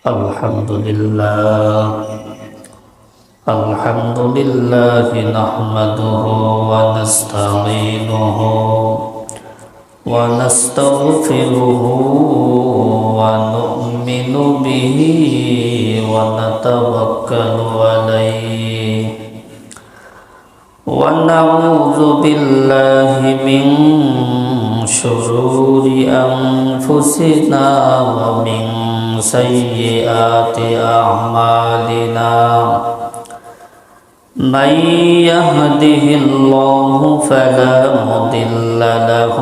الحمد لله نحمده ونستعينه ونستغفره ونؤمن به ونتوكل عليه ونعوذ بالله من شرور أنفسنا ومن سيئات أعمالنا من يهده الله فلا مضل له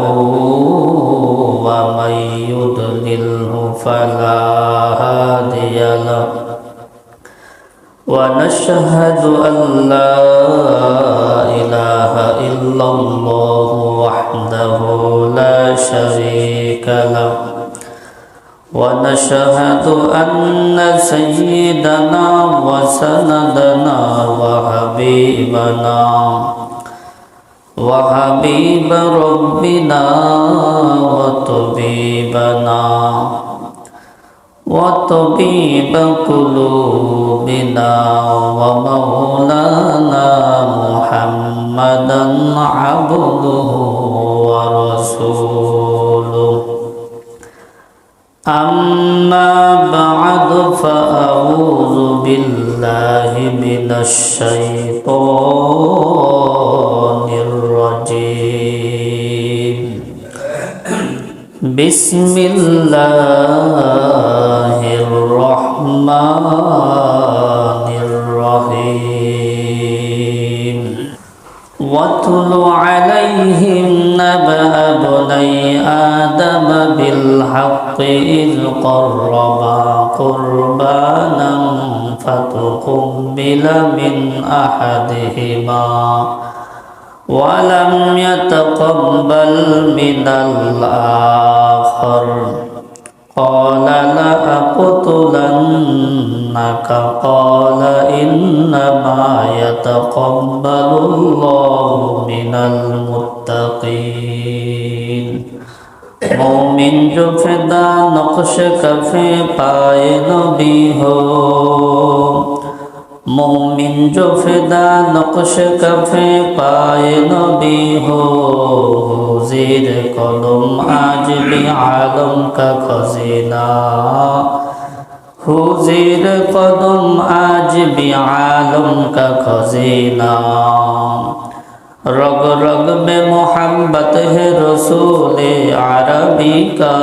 ومن يضلله فلا هادي له ونشهد أن لا إله إلا الله وحده لا شريك له ونشهد أن سيدنا وسندنا وحبيب ربنا وطبيب قلوبنا ومولانا محمدا عبده ورسوله أما بعد فأعوذ بالله من الشيطان الرجيم بسم الله الرحمن الرحيم واتل عليهم نبأ بني آدم بالحق إذ قربا قربانا فتقبل من أحدهما ولم يتقبل من الآخر قال لأقتلنك قال إنما يتقبل الله من المتقين مومن جو فدا نقش کفے پائے نبی ہو مومن جو فدا نقش کفے پائے نبی ہو زیر قدم آج بھی عالم کا خزینہ زیر قدم آج بھی عالم کا خزینہ رگ رگ میں محبت ہے رسول عربی کا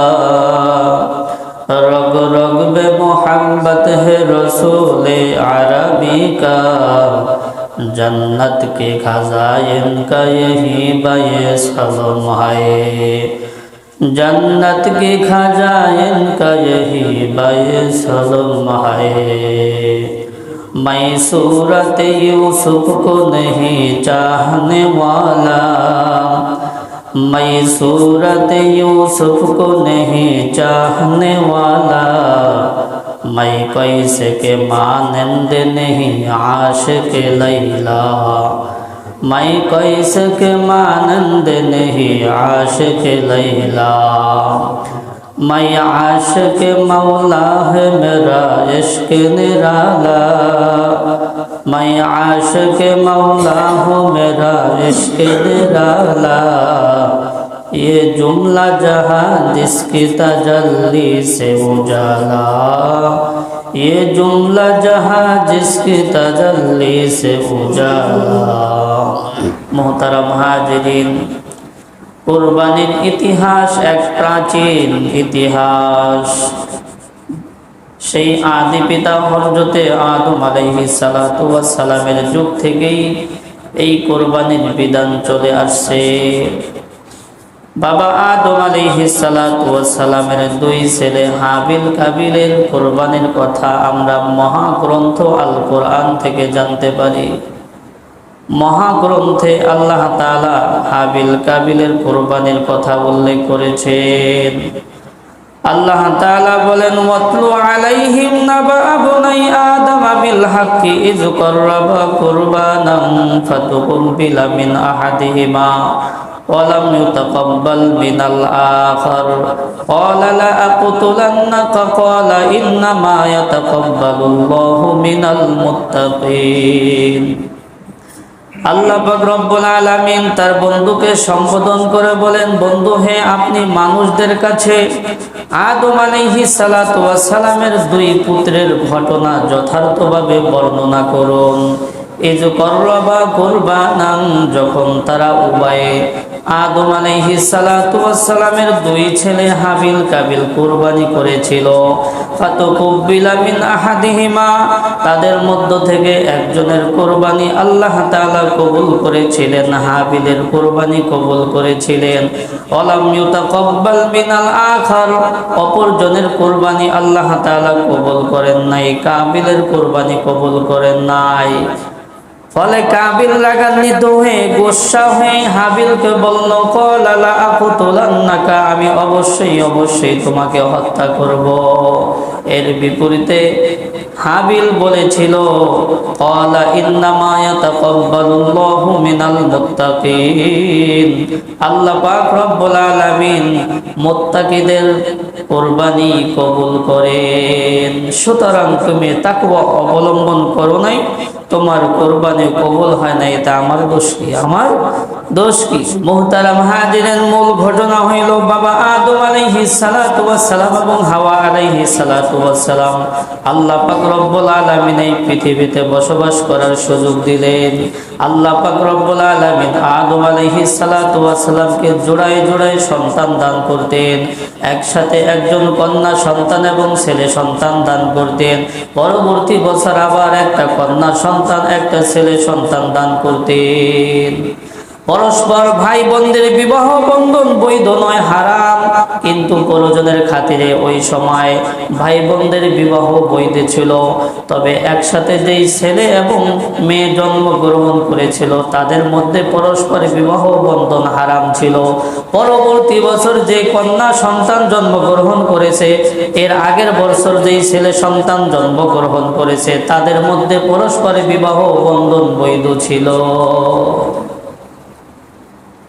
رگ رگ میں محبت ہے رسول عربی کا جنت کے خزائن کا یہی بیس حلم ہے جنت کے خزائن کا یہی بیس حلم ہے میں صورت یوسف کو نہیں چاہنے والا میں صورت یوسف کو نہیں چاہنے والا میں کیسے کے مانند نہیں عاشق لیلا میں کیسے کے مانند نہیں عاشق لیلا میں عاشق مولا ہے میرا عشق نرالا میں عاشق مولا ہوں میرا عشق نرالا یہ جملہ جہاں جس کی تجلی سے اجالا یہ جملہ جہاں جس کی تجلی سے اجالا محترم حاضرین কুরবানির ইতিহাস এক প্রাচীন ইতিহাস সেই আদি পিতা হযরতে আদম আলাইহিস সালাতু ওয়াস সালামের যুগ থেকেই এই কুরবানির বিধান চলে আসছে বাবা আদম আলাইহিস সালাতু ওয়াস সালামের দুই ছেলে হাবিল কাবিলের কুরবানির কথা আমরা মহাগ্রন্থ আল কোরআন থেকে জানতে পারি মহাগ্রন্থে আল্লাহ তাআলা হাবিল কাবিলের কুরবানির কথা উল্লেখ করেছেন আল্লাহ তাআলা বলেন ওয়াতলু আলাইহিম নাবা বুনাই আদম বিল হাক্কি ইয কররাবা কুরবানান ফাতুকুবিলা মিন আহাদিহিমা ولم يتقبل من الآخر قال لأقتلنك قال إنما يتقبل الله من المتقين আল্লাহ পাক রব্বুল আলামিন তার বন্ধুকে সম্বোধন করে বলেন, বন্ধু হে, আপনি মানুষদের কাছে আদম আলাইহিস সালাতু ওয়াস সালামের দুই পুত্রের ঘটনা যথার্থভাবে বর্ণনা করুন। ইয করবা কুরবানান, যখন তারা উভয়ে আদম আলাইহিস সালাতু ওয়াস সালামের দুই ছেলে হাবিল কাবিল কুরবানি করেছিল। ফাতুকুব্বিলা মিন আহাদিহিমা, তাদের মধ্য থেকে একজনের কুরবানি আল্লাহ তাআলা কবুল করেছিলেন, হাবিলের কুরবানি কবুল করেছিলেন। ওয়ালাম ইউতাকাব্বাল মিনাল আখার, অপরজনের কুরবানি আল্লাহ তাআলা কবুল করেন নাই, কাবিলের কুরবানি কবুল করেন নাই। ফলে কাবিল রাগান্বিত হয়ে গোসা হয়ে হাবিলকে বলল, ক্বালা লা আকুতুলান্নাকা, আমি অবশ্যই তোমাকে হত্যা করব। এর বিপরীতে হাবিল বলেছিল, ক্বালা ইন্নামা ইয়াতাকাব্বালুল্লাহু মিনাল মুত্তাকিন, আল্লাহ পাক রব্বুল আলামিন মুত্তাকিদের কুরবানি কবুল করেন। সুতরাং তুমি তাকওয়া অবলম্বন করো নাই, তোমার কুরবানি কবুল হয় না, এটা আমার দোষ কি? আমার দোষ কি? মুহতারাম হাজিরিন, মূল ঘটনা হইল বাবা আদম আলাইহিস সালাতু ওয়াস সালাম এবং হাওয়া আলাইহিস সালাতু ওয়াস সালাম আল্লাহ পাক রব্বুল আলামিন এই পৃথিবীতে বসবাস করার সুযোগ দিলেন। আল্লাহ পাক রব্বুল আলামিন আদম আলাইহিস সালাতু ওয়াস সালামকে জোড়ায় জোড়ায় সন্তান দান করতেন। একসাথে একজন কন্যা সন্তান এবং ছেলে সন্তান দান করতেন। পরবর্তী বছর আবার একটা কন্যা সন্তান একটা ছেলে সন্তান দান করতেন। পরস্পর ভাই বোনদের বিবাহ বন্ধন বৈধ নয়, হারাম, কিন্তু প্রয়োজনের খাতিরে ওই সময় ভাই বোনদের বিবাহ বৈধ ছিল। তবে একসাথে যেই ছেলে এবং মেয়ে জন্মগ্রহণ করেছিল তাদের মধ্যে পরস্পর বিবাহ বন্ধন হারাম ছিল। পরবর্তী বছর যে কন্যা সন্তান জন্মগ্রহণ করেছে, এর আগের বছর যেই ছেলে সন্তান জন্মগ্রহণ করেছে, তাদের মধ্যে পরস্পর বিবাহ বন্ধন বৈধ ছিল।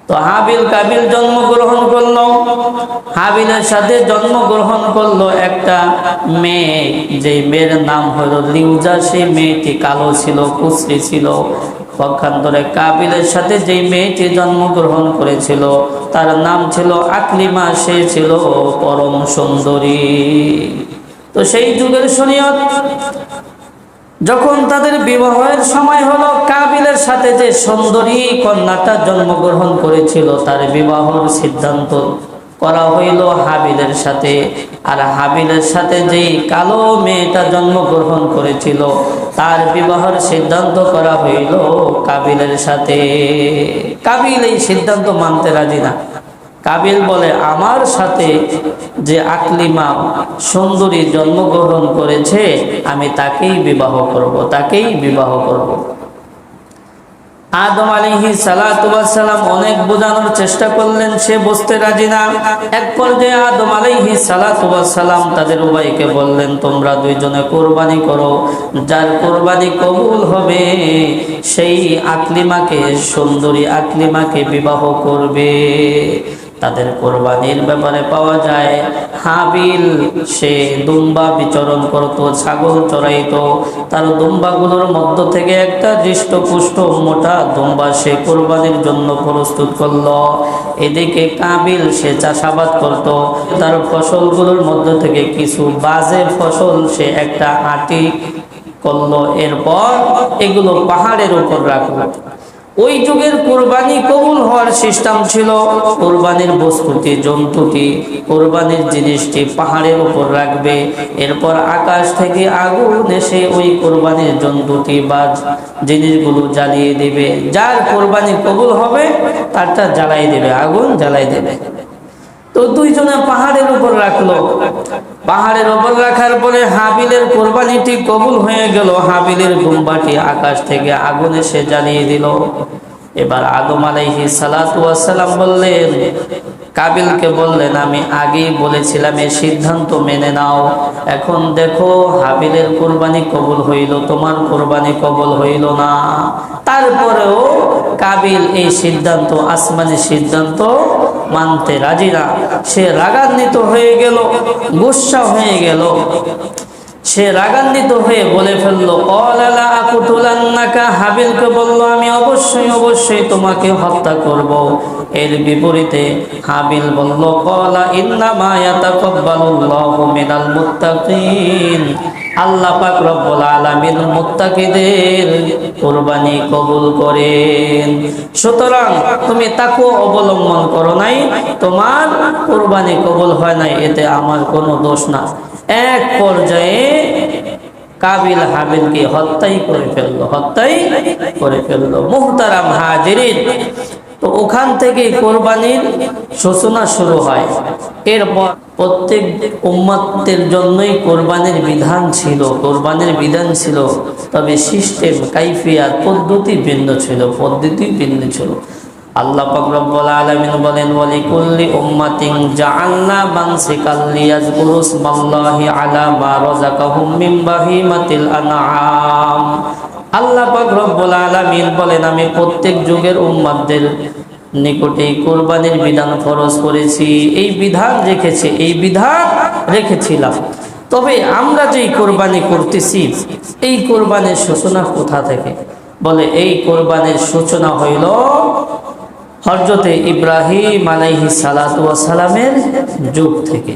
তো হাবিল কাবিল জন্মগ্রহণ করলো, হাবিলের সাথে জন্মগ্রহণ করলো একটা মেয়ে, যে মেয়ের নাম হলো লিউজা। সেই মেয়েটি কালো ছিল, কুচরি ছিল। পক্ষান্তরে কাবিলের সাথে যে মেয়েটি জন্মগ্রহণ করেছিল তার নাম ছিল আকলিমা, সে ছিল পরম সুন্দরী। তো সেই যুগের শরীয়ত যখন তাদের বিবাহের সময় হলো, কাবিলের সাথে যে সুন্দরী কন্যাটা জন্মগ্রহণ করেছিল তার বিবাহের সিদ্ধান্ত করা হইল হাবিলের সাথে। আর হাবিলের সাথে যেই কালো মেয়েটা জন্মগ্রহণ করেছিল তার বিবাহের সিদ্ধান্ত করা হইল কাবিলের সাথে। কাবিল এই সিদ্ধান্ত মানতে রাজি না। কাবিল বলে, আমার সাথে যে আকলিমা সুন্দরী জন্মগ্রহণ করেছে আমি তাকেই বিবাহ করব, তাকেই বিবাহ করব। আদম আলাইহিস সালাতু ওয়াস সালাম অনেক বোঝানোর চেষ্টা করলেন, সে বুঝতে রাজি না। এক পর্যায়ে আদম আলাইহিস সালাতু ওয়াস সালাম তাদের উভয়কে বললেন, তোমরা দুইজনে কুরবানি করো, যার কুরবানি কবুল হবে সেই আকলিমাকে, সুন্দরী আকলিমাকে বিবাহ করবে। তাদের কোরবানির ব্যাপারে পাওয়া যায়, হাবিল সে দুম্বা বিচরণ করত, ছাগল চড়াইত। তার দুম্বাগুলোর মধ্য থেকে একটা হৃষ্টপুষ্ট মোটা দুম্বা সে কোরবানির জন্য প্রস্তুত করল। এদিকে কাবিল সে চাষাবাদ করত, তার ফসলগুলোর মধ্য থেকে কিছু বাজে ফসল সে একটা আটি করলো। এরপর এগুলো পাহাড়ের উপর রাখলো। ওই যুগের কুরবানি কবুল হওয়ার সিস্টেম ছিল, কুরবানির বস্তুটি, জন্তুটি, কুরবানির জিনিসটি পাহাড়ের উপর রাখবে। এরপর আকাশ থেকে আগুন এসে ওই কুরবানির জন্তুটি বা জিনিসগুলো জ্বালিয়ে দেবে। যার কুরবানি কবুল হবে তারটা জ্বালাই দেবে, আগুন জ্বালাই দেবে। তো দুইজনে পাহাড়ের উপর রাখলো। পাহাড়ের উপর রাখার পরে হাবিলের কোরবানিটি কবুল হয়ে গেল। হাবিলের দুম্বাটি আকাশ থেকে আগুন এসে জ্বালিয়ে দিল। এবার আদম আলাইহিস সালাতু ওয়াস সালাম বললেন, কাবিলকে বললেন, আমি আগেই বলেছিলাম এই সিদ্ধান্ত মেনে নাও। এখন দেখো হাবিলের কোরবানি কবুল হইল, তোমার কোরবানি কবুল হইল না। তারপরেও কাবিল এই সিদ্ধান্ত, আসমানি সিদ্ধান্ত মানতে রাজি না। সে রাগান্বিত হয়ে গেল, গুসসা হয়ে গেল। সে রাগান্বিত হয়ে বলে ফেললো, ক্বালা আকুতুলান্নাকা, হাবিলকে বলল, আমি অবশ্যই অবশ্যই তোমাকে হত্যা করব। এর বিপরীতে হাবিল বলল, ক্বালা ইন্নামা ইয়াতাকাব্বালুল্লাহু মিনাল মুত্তাকিন, আল্লাহ পাক রব্বুল আলামিন মুত্তাকিদের কুরবানি কবুল করেন। সুতরাং তুমি তাকওয়া অবলম্বন করো নাই, তোমার কুরবানি কবুল হয় নাই, এতে আমার কোনো দোষ না। এক পর্যায়ে কাবিল হাবিলকে হত্যাই করে ফেললো। মুহতারাম হাজিরিন, তো ওখান থেকে কোরবানির সূচনা শুরু হয়। এরপর প্রত্যেক উম্মতের জন্যই কোরবানির বিধান ছিল, তবে সিস্টেম, কাইফিয়াত, পদ্ধতি ভিন্ন ছিল। আল্লাহ পাক রব্বুল আলামিন বলেন, ওয়ালিকুল্লি উম্মাতিন জাআলনা মানসিকাল লিয়াযকুরু ইসমাল্লাহি আলা মা রাযাকাহুম মিন বাহিমাতিল আনআম। আল্লাহ পাক রব্বুল আলামিন বলেন, আমি প্রত্যেক যুগের উম্মতদের নিকটে কোরবানির বিধান ফরজ করেছি, এই বিধান রেখেছিলাম। তবে আমরা যেই কোরবানি করতেছি, এই কোরবানির সূচনা কোথা থেকে? বলে, এই কোরবানির সূচনা হইল হযরতে ইব্রাহিম আলাইহিস সালাতু ওয়াস সালামের যুগ থেকে।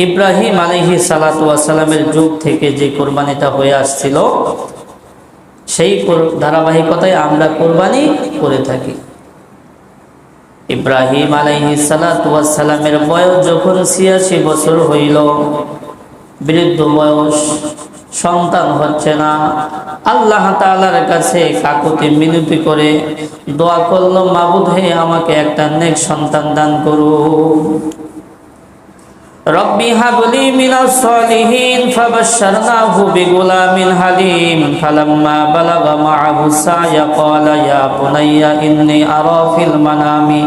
ইব্রাহিম আলাইহিস সালাতু ওয়াস সালামের যুগ থেকে যে কোরবানিটা হয়ে আসছিল, সেই ধারাবাহিকতায় আমরা কোরবানি করে থাকি। ইব্রাহিম আলাইহিস সালাতু ওয়াস সালামের বয়স যখন ৮৬ বছর হইল, বৃদ্ধ বয়স, সন্তান হচ্ছে না, আল্লাহ তাআলার কাছে কাকুতি মিনতি করে দোয়া করলো, মাবুদ হে, আমাকে একটা নেক সন্তান দান করুন। রব্বি হাবলি মিনাস সলিহিন ফাবাশশারনাহু বিগুলামিন হালিম ফালাম্মা বালাগা মাআহু সায়া ক্বালা ইয়া বুনাইয়া ইন্নী আরা ফিল মানামি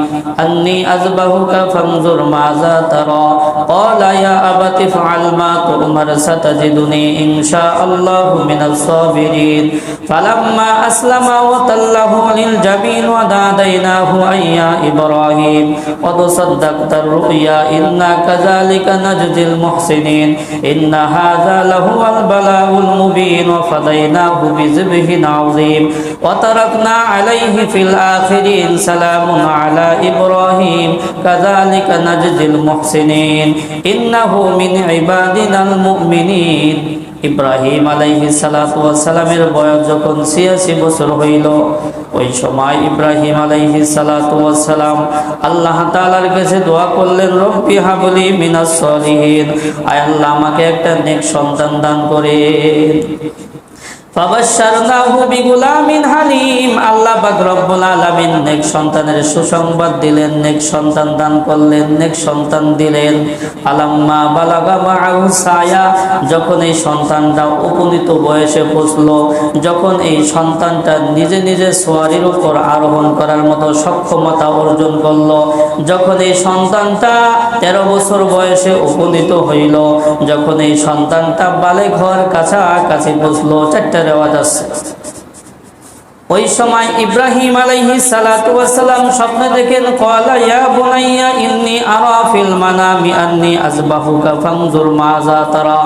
আন্নী আযবাহুকা ফানজুর মাযা তারা ক্বালা ইয়া আবাতি ফাআল মা তু'মার সাতাজিদুনি ইনশাআল্লাহু মিনাস সাবিরিন ফালাম্মা আসলামা ওয়া তাল্লাহু লিল জাবিন ওয়া দাদাইনাহু আইয়া ইব্রাহিম ক্বাদ সাদ্দাকতার রুয়া ইন্না কাযালিকা নাজজিল মুহসিনিন ইন্না হাযা লাহুল বালাউল মুবিন ওয়া ফাদাইনাহু বিযিবহিন আযীম ওয়া তারাকনা আলাইহি ফিল আখিরিন সালামুন আলা ইব্রাহিম কাযালিকা নাজজিল মুহসিনিন ইন্নাহু মিন ইবাদিনাল মুমিনিন। ইব্রাহিম আলাইহিস সালাতু ওয়াস সালামের বয়স যখন ৮৬ বছর হইল, ওই সময় ইব্রাহিম আলাইহিস সালাতু ওয়াস সালাম আল্লাহ তাআলার কাছে দোয়া করলেন, রব্বি হাবলি মিনাস সলিহিন, আয় আল্লাহ, আমাকে একটা নেক সন্তান দান করেন। ফাবাশশারনাহু বিগুলামিন হালিম, আল্লাহ পাক রব্বুল আলামিন নেক সন্তানের সুসংবাদ দিলেন, নেক সন্তান দান করলেন, নেক সন্তান দিলেন। আলাম্মা বালাগা মাআহু সায়া, যখন এই সন্তানটা উপনীত বয়সে পৌঁছলো, যখন এই সন্তানটা নিজে নিজে সোয়ারির উপর আরোহণ করার মতো সক্ষমতা অর্জন করলো, যখন এই সন্তানটা 13 বছর বয়সে উপনীত হইল, যখন এই সন্তানটা বালেগ হওয়ার কাছাকাছি পৌঁছলো, চারটা রেওয়াজ আছে। ওই সময় ইব্রাহিম আলাইহিস সালাতু ওয়াস সালাম স্বপ্নে দেখেন, ক্বালা ইয়া বুনাইয়া ইন্নী আরা ফিল মানামি আন্নী আযবাহুকা ফানজুর মাযা তারা।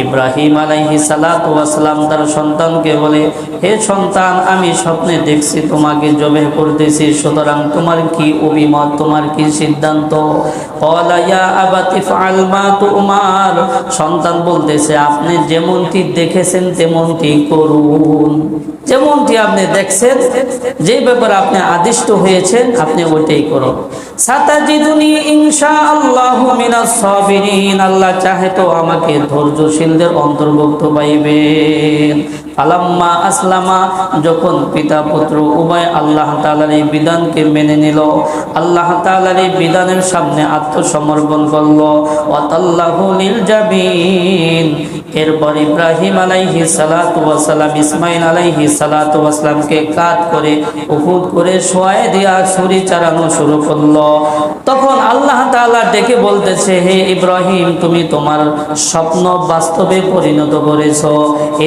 ইব্রাহিম আলাইহিস সালাতু ওয়াস সালাম তার সন্তানকে বলে, হে সন্তান, আমি স্বপ্নে দেখছি তোমাকে জবেহ করতেছি, সুতরাং তোমার কি অভিমত, তোমার কি সিদ্ধান্ত? ক্বালা ইয়া আবাতি ফাআল মা তু'মার, সন্তান বলতেছে, আপনি যেমনটি দেখেছেন তেমনটি করুন, যেমনটি আপনি দেখছেন, যে ব্যাপারে আপনি আদিষ্ট হয়েছেন, আপনি ওইটাই করুন। সাতাজিদুনি ইনশাআল্লাহু মিনাস সাবিরিন, আল্লাহ চাহে তো আমাকে ধৈর্যশীলদের অন্তর্ভুক্ত পাইবেন। ফালাম্মা আসলামা, যখন পিতা পুত্র উভয় আল্লাহ তাআলার এই বিধানকে মেনে নিল, আল্লাহ তাআলার এই বিধানের সামনে আত্মসমর্পণ করলো, ওয়া তাল্লাহু লিল জাবিন, এরপর ইব্রাহিম আলাইহিস সালাতু ওয়াস সালাম ইসমাইল আলাইহিস সালাতু ওয়াস সালামকে কাট করে উহুদ করে শোয়ায় দিয়া ছুরি চালানো শুরু করলো। তখন আল্লাহ তাআলা ডেকে বলতেছে, হে ইব্রাহিম, তুমি তোমার স্বপ্ন বাস্তবে পরিণত করেছো।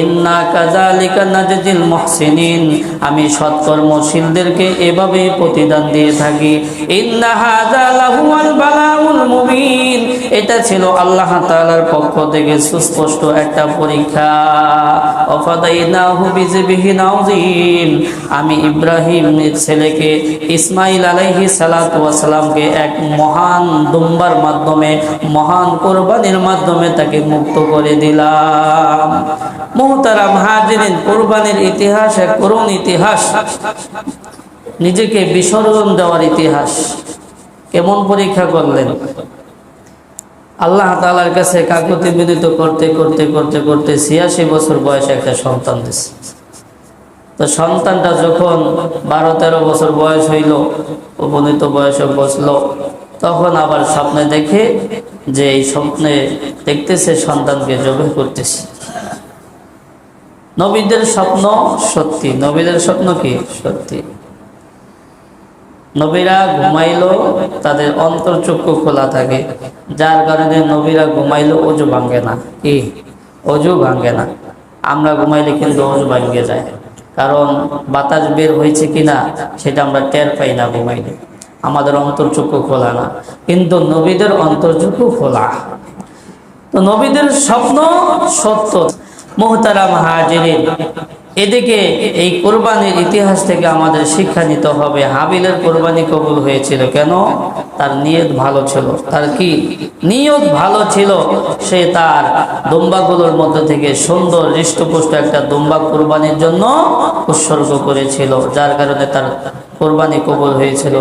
ইন্না কাযালিকা নাজজিল মুহসিনিন, আমি সৎকর্মশীলদেরকে এভাবে প্রতিদান দিয়ে থাকি। ইন্না হাযা লাহুল বালাউল মুবিন, এটা ছিল আল্লাহ তাআলার পক্ষ থেকে সুস্পষ্ট একটা পরীক্ষা। ওয়াফাদাইনাহু বিযিবহিন আযীম, আমি ইব্রাহিমের ছেলেকে ইসমাইল আলাইহিস সালাতু ওয়াস সালামকে এক মহান দুম্বার মাধ্যমে, মহান কোরবানির মাধ্যমে তাকে মুক্ত করে দিলাম। মুহতারাম হাজিরিন, কোরবানির ইতিহাস এক করুণ ইতিহাস, নিজেকে বিসর্জন দেওয়ার ইতিহাস। কেমন পরীক্ষা করলেন? আল্লাহ তাআলার কাছে কাকুতি বিনীত করতে করতে করতে করতে ৮৬ বছর বয়সে একটা সন্তান দিছে। তো সন্তানটা যখন ১২-১৩ বছর বয়স হইল, উপনীত বয়সে বসলো, তখন আবার স্বপ্নে দেখে যে এই স্বপ্নে দেখতেছে সন্তানকে জবাই করতেছে। নবীদের স্বপ্ন সত্যি, নবীদের স্বপ্ন কি সত্যি। নবীরা ঘুমাইলো তাদের অন্তর্চক্ষু খোলা থাকে, যার কারণে নবীরা ঘুমাইলো অজু ভাঙ্গে না। কি অজু ভাঙ্গে না? আমরা ঘুমাইলে কিন্তু অজু ভাঙ্গে যায়, কারণ বাতাস বের হয়েছে কিনা সেটা আমরা টের পাই না ঘুমাইলে, আমাদের অন্তর্চক্ষু খোলা না। কিন্তু নবীদের অন্তর্চক্ষু খোলা। তো নবীদের স্বপ্ন সত্য। মুহতারাম হাজিরিন, এদিকে এই কোরবানির ইতিহাস থেকে আমাদের শিক্ষা নিতে হবে। হাবিলের কোরবানি কবুল হয়েছিল কেন? তার নিয়ত ভালো ছিল। তার কি নিয়ত ভালো ছিল? সে তার দুম্বাগুলোর মধ্যে থেকে সুন্দর হৃষ্টপুষ্ট একটা দুম্বা কোরবানির জন্য উৎসর্গ করেছিল, যার কারণে তার কোরবানি কবুল হয়েছিল।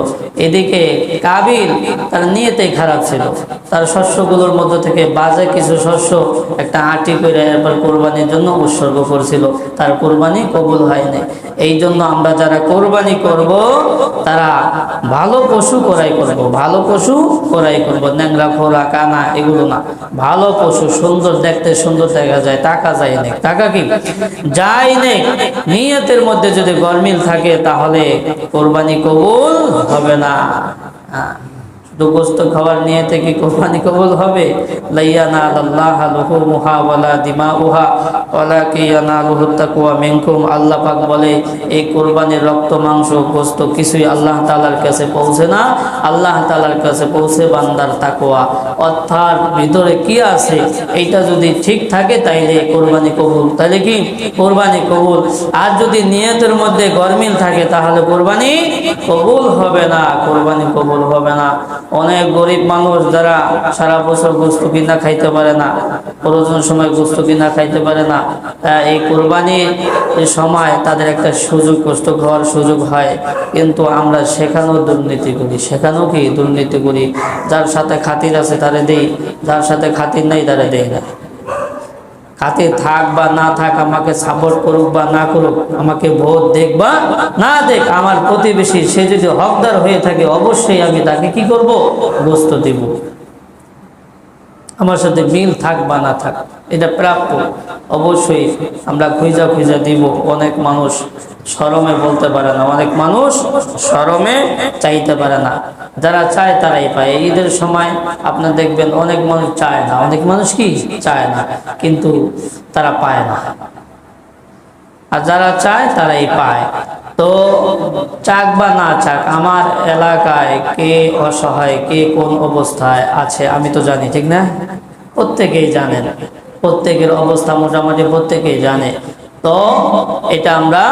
এদিকে কাবিল তার নিয়তে খারাপ ছিল, তার শস্যগুলোর মধ্যে থেকে বাজে কিছু শস্য একটা আটি করে এরপর কোরবানির জন্য উৎসর্গ করছিল, তার কোরবানি কবুল হয়নি। এই জন্য আমরা যারা কোরবানি করব তারা ভালো পশু ক্রয় করব, ভালো পশু ক্রয় করব, ন্যাংরা ফোলা কানা এগুলো না, ভালো পশু, সুন্দর দেখতে, সুন্দর দেখা যায়, টাকা যায় না, টাকা কি যায় না। নিয়তের মধ্যে যদি গরমিল থাকে তাহলে কোরবানি কবুল হবে না। শুধু গোস্ত খাওয়ার নিয়তে কি কোরবানি কবুল হবে? লাইয়ানালাল্লাহু লুহুমুহা ওয়ালা দিমাউহা ওয়ালাকিন ইয়ানালুহুত তাকওয়া মিনকুম। আল্লাহ পাক বলে এই কোরবানির রক্ত, মাংস, গোস্ত কিছুই আল্লাহ তাআলার কাছে পৌঁছে না, আল্লাহ তাআলার কাছে পৌঁছে বান্দার তাকওয়া। অর্থাৎ ভিতরে কি আছে এইটা যদি ঠিক থাকে তাইলে কোরবানি কবুল, তাইলে কি কোরবানি কবুল। আর যদি নিয়তের মধ্যে গরমিল থাকে তাহলে কোরবানি কবুল হবে না, কোরবানি কবুল হবে না। অনেক গরিব মানুষ যারা সারা বছর গোস্ত কিনা খাইতে পারে না, প্রয়োজন সময় গোস্ত কিনা খাইতে পারে না, এই কোরবানির সময় তাদের একটা সুযোগ, গোস্ত খাওয়ার সুযোগ হয়, কিন্তু আমরা সেখানেও দুর্নীতি করি, সেখানেও কি দুর্নীতি করি। যার সাথে খাতির আছে তারে দেই, যার সাথে খাতির নাই তারে দেই না। খাতির থাক বা না থাক, আমাকে সাপোর্ট করুক বা না করুক, আমাকে ভোট দেখ বা না দেখ, আমার প্রতিবেশী সে যদি হকদার হয়ে থাকে অবশ্যই আমি তাকে কি করব? গোস্ত দেব। আমার সাথে মিল থাক বা না থাক, এটা প্রাপ্য, অবশ্যই আমরা খুঁজা খুঁজা দিব। অনেক মানুষ শরমে বলতে পারে না, অনেক মানুষ শরমে চাইতে পারে না, যারা চায় তারাই পায়। ঈদের সময় আপনার দেখবেন অনেক মানুষ চায় না, অনেক মানুষ কি চায় না, কিন্তু তারা পায় না, আর যারা চায় তারাই পায়। তো চাক বা না চাক, আমার এলাকায় কে অসহায়, কে কোন অবস্থায় আছে আমি তো জানি, ঠিক না? প্রত্যেকেই জানেন, প্রত্যেকের অবস্থা মোটামুটি প্রত্যেকেই জানে। তো এটা আমরা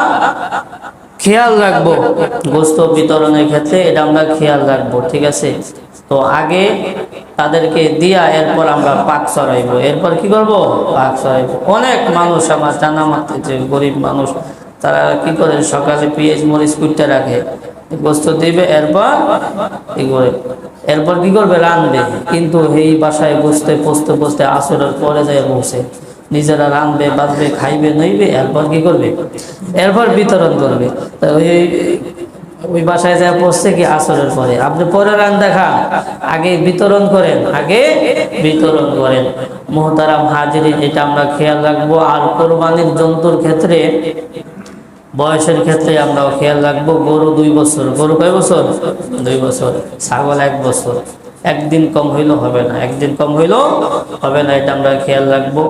খেয়াল রাখবো, গোস্ত বিতরণের ক্ষেত্রে এটা আমরা খেয়াল রাখবো, ঠিক আছে? তো আগে তাদেরকে দিয়া এরপর আমরা পাক চড়াইব, এরপর কি করব? পাক চড়াইব। অনেক মানুষ আমার জানা মাত্র যে গরিব মানুষ, তারা কি করে সকালে পেঁয়াজ মরিচ কুটতে রাখে, গোস্ত দিবে, এরপর কি করে, এরপর কি করবে? রাঁধবে। কিন্তু এই বাসায় বসতে বসতে বসতে আসরের পরে যায় বসে, নিজেরা রাঁধবে, বাঁধবে, খাইবে, নইবে, এরপর কি করবে? এরপর বিতরণ করবে। তো ওই বাসায় যা পড়ছে কি আসরের পরে, আপনি পরে রান দেখান, আগে বিতরণ করেন, আগে বিতরণ করেন। মুহতারাম হাজিরিন, এটা আমরা খেয়াল রাখবো। আর কোরবানির জন্তুর ক্ষেত্রে বয়সের ক্ষেত্রে আমরাও খেয়াল রাখবো। গরু 2 বছর, গরু কয় বছর? 2 বছর। ছাগল 1 বছর। একদিন কম হইলেও হবে না, একদিন কম হইলেও হবে না, এটা আমরা খেয়াল রাখবো।